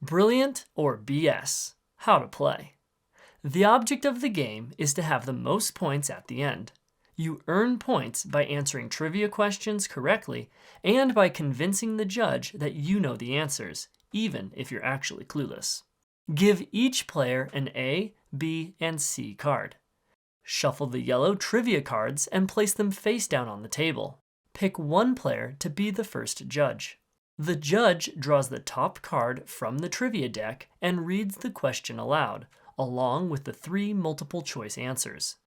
Brilliant or BS. How to play. The object of the game is to have the most points at the end. You earn points by answering trivia questions correctly and by convincing the judge that you know the answers, even if you're actually clueless. Give each player an A, B, and C card. Shuffle the yellow trivia cards and place them face down on the table. Pick one player to be the first judge. The judge draws the top card from the trivia deck and reads the question aloud, along with the 3 multiple choice answers.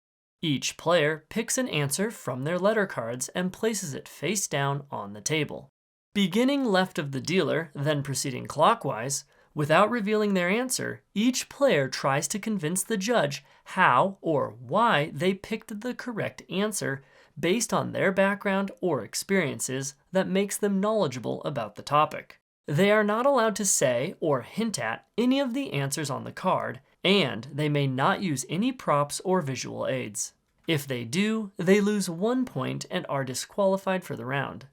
Each player picks an answer from their letter cards and places it face down on the table. Beginning left of the dealer, then proceeding clockwise, without revealing their answer, each player tries to convince the judge how or why they picked the correct answer based on their background or experiences that makes them knowledgeable about the topic. They are not allowed to say or hint at any of the answers on the card, and they may not use any props or visual aids. If they do, they lose 1 point and are disqualified for the round.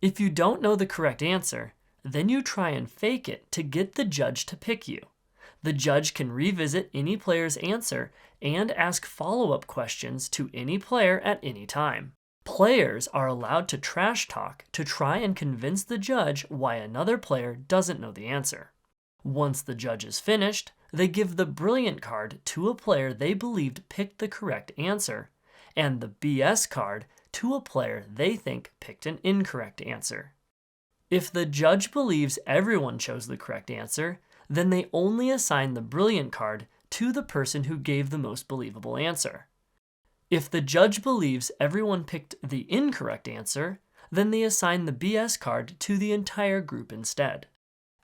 If you don't know the correct answer, then you try and fake it to get the judge to pick you. The judge can revisit any player's answer and ask follow-up questions to any player at any time. Players are allowed to trash talk to try and convince the judge why another player doesn't know the answer. Once the judge is finished, they give the brilliant card to a player they believed picked the correct answer, and the BS card to a player they think picked an incorrect answer. If the judge believes everyone chose the correct answer, then they only assign the brilliant card to the person who gave the most believable answer. If the judge believes everyone picked the incorrect answer, then they assign the BS card to the entire group instead.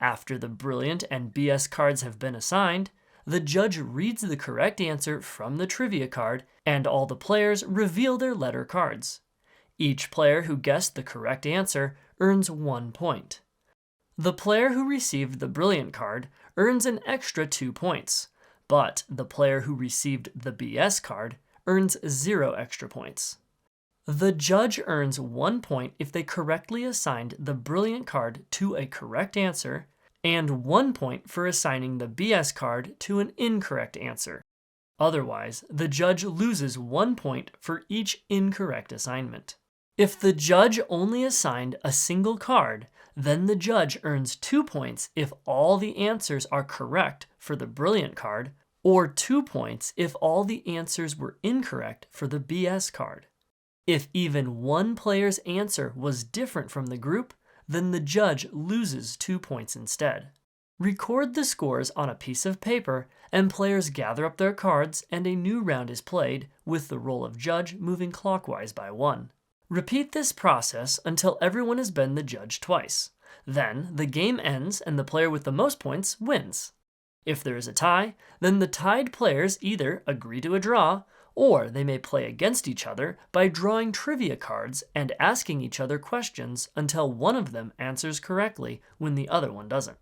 After the brilliant and BS cards have been assigned, the judge reads the correct answer from the trivia card and all the players reveal their letter cards. Each player who guessed the correct answer earns 1 point. The player who received the brilliant card earns an extra 2 points, but the player who received the BS card earns 0 extra points. The judge earns 1 point if they correctly assigned the brilliant card to a correct answer, and 1 point for assigning the BS card to an incorrect answer. Otherwise, the judge loses 1 point for each incorrect assignment. If the judge only assigned a single card, then the judge earns 2 points if all the answers are correct for the brilliant card, or 2 points if all the answers were incorrect for the BS card. If even one player's answer was different from the group, then the judge loses 2 points instead. Record the scores on a piece of paper, and players gather up their cards and a new round is played, with the role of judge moving clockwise by 1. Repeat this process until everyone has been the judge twice. Then the game ends and the player with the most points wins. If there is a tie, then the tied players either agree to a draw, or they may play against each other by drawing trivia cards and asking each other questions until one of them answers correctly when the other one doesn't.